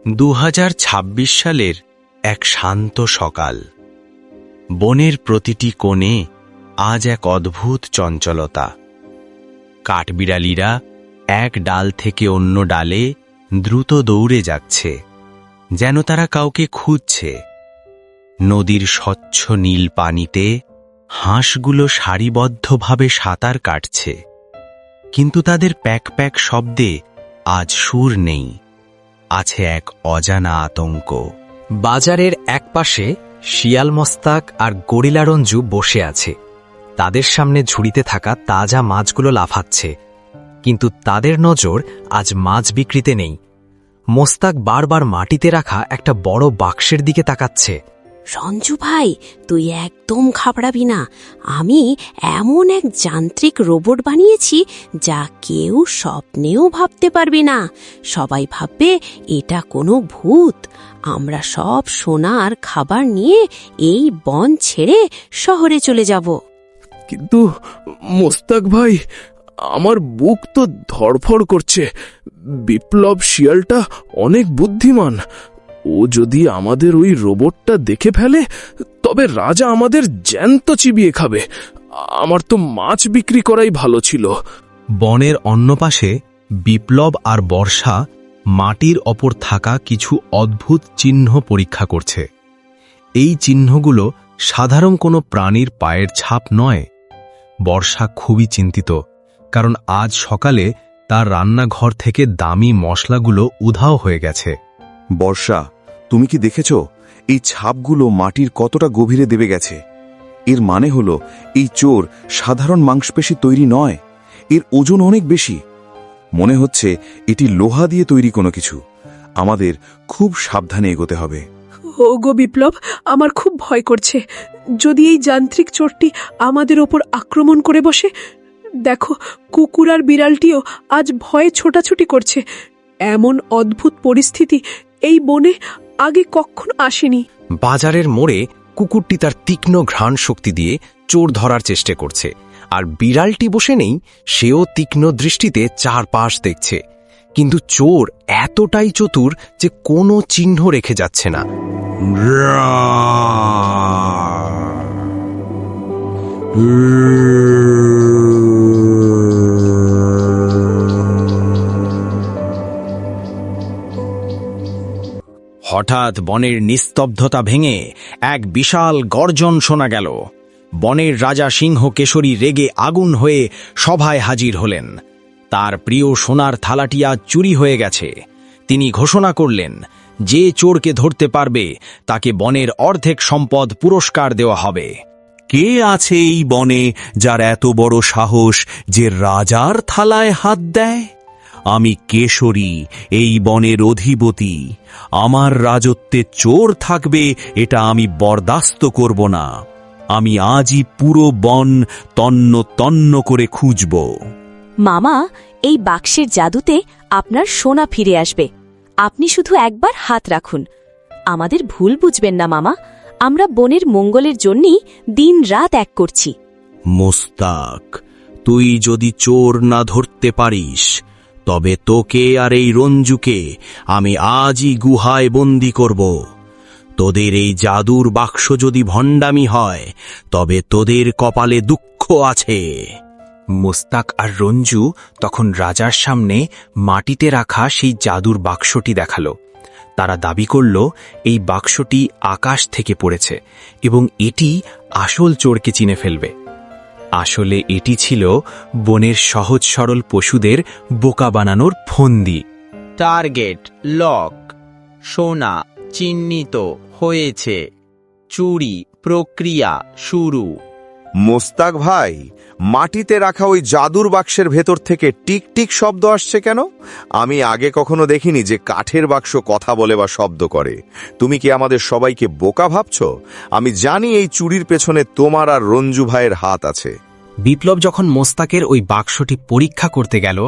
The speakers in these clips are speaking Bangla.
2026 সালের এক শান্ত সকাল। বনের প্রতিটি কোণে আজ এক অদ্ভুত চঞ্চলতা। কাঠবিড়ালিরা এক ডাল থেকে অন্য ডালে দ্রুত দৌড়ে যাচ্ছে, যেন তারা কাউকে খুঁজছে। নদীর স্বচ্ছ নীল পানিতে হাঁসগুলো সারিবদ্ধভাবে সাঁতার কাটছে, কিন্তু তাদের প্যাক প্যাক শব্দে আজ সুর নেই, আছে এক অজানা আতঙ্ক। বাজারের একপাশে শিয়াল মস্তাক আর গরিলা রঞ্জু বসে আছে। তাদের সামনে ঝুড়িতে থাকা তাজা মাছগুলো লাফাচ্ছে, কিন্তু তাদের নজর আজ মাছ বিক্রিতে নেই। মোস্তাক বারবার মাটিতে রাখা একটা বড় বাক্সের দিকে তাকাচ্ছে। রঞ্জু ভাই, তুই একদম ঘাবড়াবি না। আমি এমন এক যান্ত্রিক রোবট বানিয়েছি যা কেউ স্বপ্নেও ভাবতে পারবি না। সবাই ভাববে এটা কোনো ভূত। আমরা সব সোনা আর খাবার নিয়ে এই বন ছেড়ে শহরে চলে যাব। কিন্তু মোস্তাক ভাই, আমার বুক তো ধড়ফড় করছে। বিপ্লব শিয়ালটা অনেক বুদ্ধিমান। ও যদি আমাদের ওই রোবটটা দেখে ফেলে, তবে রাজা আমাদের জ্যান্ত চিবিয়ে খাবে। আমার তো মাছ বিক্রি করাই ভালো ছিল। বনের অন্য পাশে বিপ্লব আর বর্ষা মাটির ওপর থাকা কিছু অদ্ভুত চিহ্ন পরীক্ষা করছে। এই চিহ্নগুলো সাধারণ কোনো প্রাণীর পায়ের ছাপ নয়। বর্ষা খুবই চিন্তিত, কারণ আজ সকালে তার রান্নাঘর থেকে দামি মশলাগুলো উধাও হয়ে গেছে। বর্ষা, তুমি কি দেখেছ এই ছাপগুলো মাটির কতটা গভীরে দেবে গেছে? এর মানে হলো এই চোর সাধারণ মাংসপেশি তৈরি নয়, এর ওজন অনেক বেশি। মনে হচ্ছে এটি লোহা দিয়ে তৈরি কোনো কিছু। আমাদের খুব সাবধানে এগোতে হবে। ওগো বিপ্লব, আমার খুব ভয় করছে। যদি এই যান্ত্রিক চোরটি আমাদের ওপর আক্রমণ করে বসে। দেখো, কুকুর আর বিড়ালটিও আজ ভয়ে ছোটাছুটি করছে। এমন অদ্ভুত পরিস্থিতি এই বনে আগে কখনো আসেনি। বাজারের মোড়ে কুকুরটি তার তীক্ষ্ণ ঘ্রাণ শক্তি দিয়ে চোর ধরার চেষ্টা করছে, আর বিড়ালটি বসে নেই, সেও তীক্ষ্ণ দৃষ্টিতে চারপাশ দেখছে। কিন্তু চোর এতটাই চতুর যে কোনো চিহ্ন রেখে যাচ্ছে না। হঠাৎ বনের নিস্তব্ধতা ভেঙে এক বিশাল গর্জন শোনা গেল। বনের রাজা সিংহ কেশরী রেগে আগুন হয়ে সভায় হাজির হলেন। তার প্রিয় সোনার থালাটি আজ চুরি হয়ে গেছে। তিনি ঘোষণা করলেন, যে চোরকে ধরতে পারবে তাকে বনের অর্ধেক সম্পদ পুরস্কার দেওয়া হবে। কে আছে এই বনে যার এত বড় সাহস যে রাজার থালায় হাত দেয়? আমি কেশরী, এই বনের অধিপতি। আমার রাজত্বে চোর থাকবে, এটা আমি বরদাস্ত করব না। আমি আজই পুরো বন তন্ন তন্ন করে খুঁজব। মামা, এই বাক্সের জাদুতে আপনার সোনা ফিরে আসবে। আপনি শুধু একবার হাত রাখুন। আমাদের ভুল বুঝবেন না মামা, আমরা বনের মঙ্গলের জন্যই দিন রাত এক করছি। মোস্তাক, তুই যদি চোর না ধরতে পারিস, তবে তোকে আর এই রঞ্জুকে আমি আজই গুহায় বন্দি করব। তোদের এই জাদুর বাক্স যদি ভণ্ডামি হয়, তবে তোদের কপালে দুঃখ আছে। মোস্তাক আর রঞ্জু তখন রাজার সামনে মাটিতে রাখা সেই জাদুর বাক্সটি দেখালো। তারা দাবি করল এই বাক্সটি আকাশ থেকে পড়েছে এবং এটি আসল চোরকে চিনে ফেলবে। আসলে এটি ছিল বনের সহজ সরল পশুদের বোকা বানানোর ফন্দি। টার্গেট লক, সোনা চিহ্নিত হয়েছে, চুরি প্রক্রিয়া শুরু। মোস্তাক ভাই, মাটিতে রাখা ওই জাদুর বাক্সের ভেতর থেকে টিক টিক শব্দ আসছে কেন? আমি আগে কখনো দেখিনি যে কাঠের বাক্স কথা বলে বা শব্দ করে। তুমি কি আমাদের সবাইকে বোকা ভাবছ? আমি জানি এই চুরির পেছনে তোমার আর রঞ্জু ভাইয়ের হাত আছে। বিপ্লব যখন মোস্তাকের ওই বাক্সটি পরীক্ষা করতে গেল,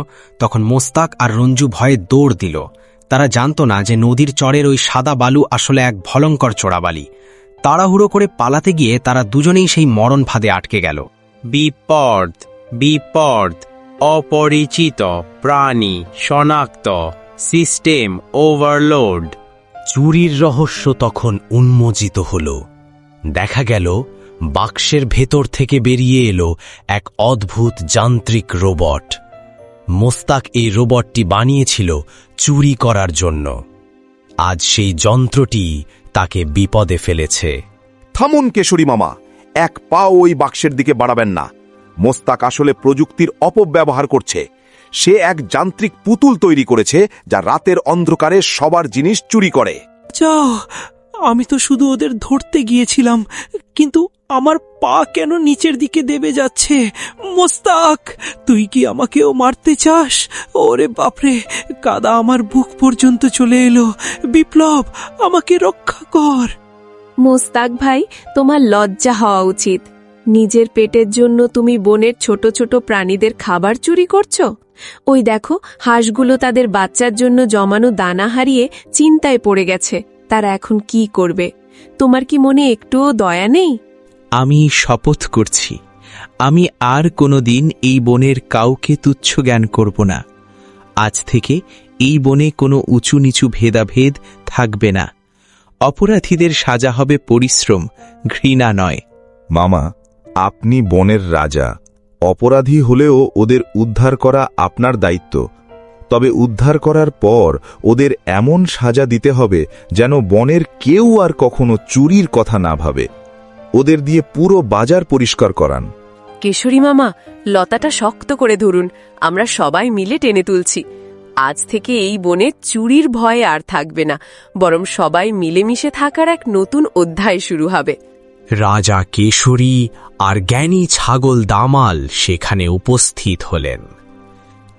তখন মোস্তাক আর রঞ্জু ভয়ে দৌড় দিল। তারা জানত না যে নদীর চরের ওই সাদা বালু আসলে এক ভয়ঙ্কর চোরাবালি। তাড়াহুড়ো করে পালাতে গিয়ে তারা দুজনেই সেই মরণ ফাঁদে আটকে গেল। বিপদ বিপদ, অপরিচিত প্রাণী শনাক্ত, সিস্টেম ওভারলোড। চুরির রহস্য তখন উন্মোচিত হল। দেখা গেল বাক্সের ভেতর থেকে বেরিয়ে এলো এক অদ্ভুত যান্ত্রিক রোবট। মোস্তাক এই রোবটটি বানিয়েছিল চুরি করার জন্য। আজ সেই যন্ত্রটি তাকে বিপদে ফেলেছে। থামুন কেশরী মামা, এক পাও ওই বাক্সের দিকে বাড়াবেন না। মোস্তাক আসলে প্রযুক্তির অপব্যবহার করছে। সে এক যান্ত্রিক পুতুল তৈরি করেছে যা রাতের অন্ধকারে সবার জিনিস চুরি করে। যাও, আমি তো শুধু ওদের ধরতে গিয়েছিলাম, কিন্তু আমার পা কেন নিচের দিকে দেবে যাচ্ছে? মোস্তাক, তুই কি আমাকেও মারতে চাস? ওরে বাপরে, কাদা আমার বুক পর্যন্ত চলে এলো। বিপ্লব, আমাকে রক্ষা কর। মোস্তাক ভাই, তোমার লজ্জা হওয়া উচিত। নিজের পেটের জন্য তুমি বনের ছোট ছোট প্রাণীদের খাবার চুরি করছো। ওই দেখো, হাঁসগুলো তাদের বাচ্চার জন্য জমানো দানা হারিয়ে চিন্তায় পড়ে গেছে। তারা এখন কি করবে? তোমার কি মনে একটুও দয়া নেই? আমি শপথ করছি, আমি আর কোনোদিন এই বনের কাউকে তুচ্ছ জ্ঞান করব না। আজ থেকে এই বনে কোনো উঁচু নিচু ভেদাভেদ থাকবে না। অপরাধীদের সাজা হবে পরিশ্রম, ঘৃণা নয়। মামা, আপনি বনের রাজা। অপরাধী হলেও ওদের উদ্ধার করা আপনার দায়িত্ব। তবে উদ্ধার করার পর ওদের এমন সাজা দিতে হবে যেন বনের কেউ আর কখনো চুরির কথা না ভাবে। ওদের দিয়ে পুরো বাজার পরিষ্কার করান। কেশরী মামা, লতাটা শক্ত করে ধরুন, আমরা সবাই মিলে টেনে তুলছি। আজ থেকে এই বনে চুরির ভয় আর থাকবে না, বরং সবাই মিলেমিশে থাকার এক নতুন অধ্যায় শুরু হবে। রাজা কেশরী আর জ্ঞানী ছাগল দামাল সেখানে উপস্থিত হলেন।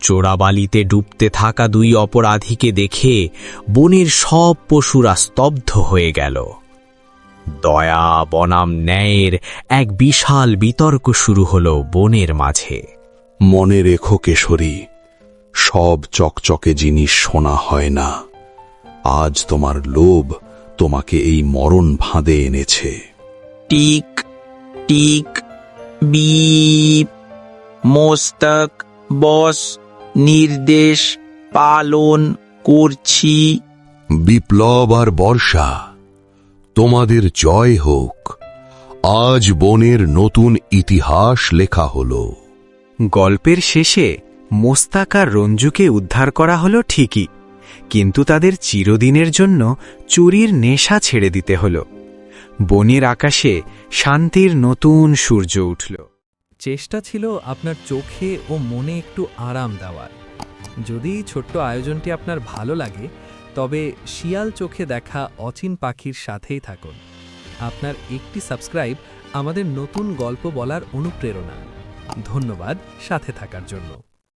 চোরাবালিতে ডুবতে থাকা দুই অপরাধীকে দেখে বনের সব পশুরা স্তব্ধ হয়ে গেল। দয়া বনাম ন্যায়ের এক বিশাল বিতর্ক শুরু হল বনের মাঝে। মনে রেখো কেশরী, সব চকচকে জিনিস সোনা হয় না। আজ তোমার লোভ তোমাকে এই মরণ ফাঁদে এনেছে। Tick tick beep. Mostak boss নির্দেশ পালন করছি। বিপ্লব আর বর্ষা, তোমাদের জয় হোক। আজ বনের নতুন ইতিহাস লেখা হলো। গল্পের শেষে মোস্তাক আর রঞ্জুকে উদ্ধার করা হলো ঠিকই, কিন্তু তাদের চিরদিনের জন্য চুরির নেশা ছেড়ে দিতে হলো। বনের আকাশে শান্তির নতুন সূর্য উঠল। চেষ্টা ছিল আপনার চোখে ও মনে একটু আরাম দেওয়ার। যদি এই ছোট্ট আয়োজনটি আপনার ভালো লাগে, তবে শিয়াল চোখে দেখা অচিন পাখির সাথেই থাকুন। আপনার একটি সাবস্ক্রাইব আমাদের নতুন গল্প বলার অনুপ্রেরণা। ধন্যবাদ সাথে থাকার জন্য।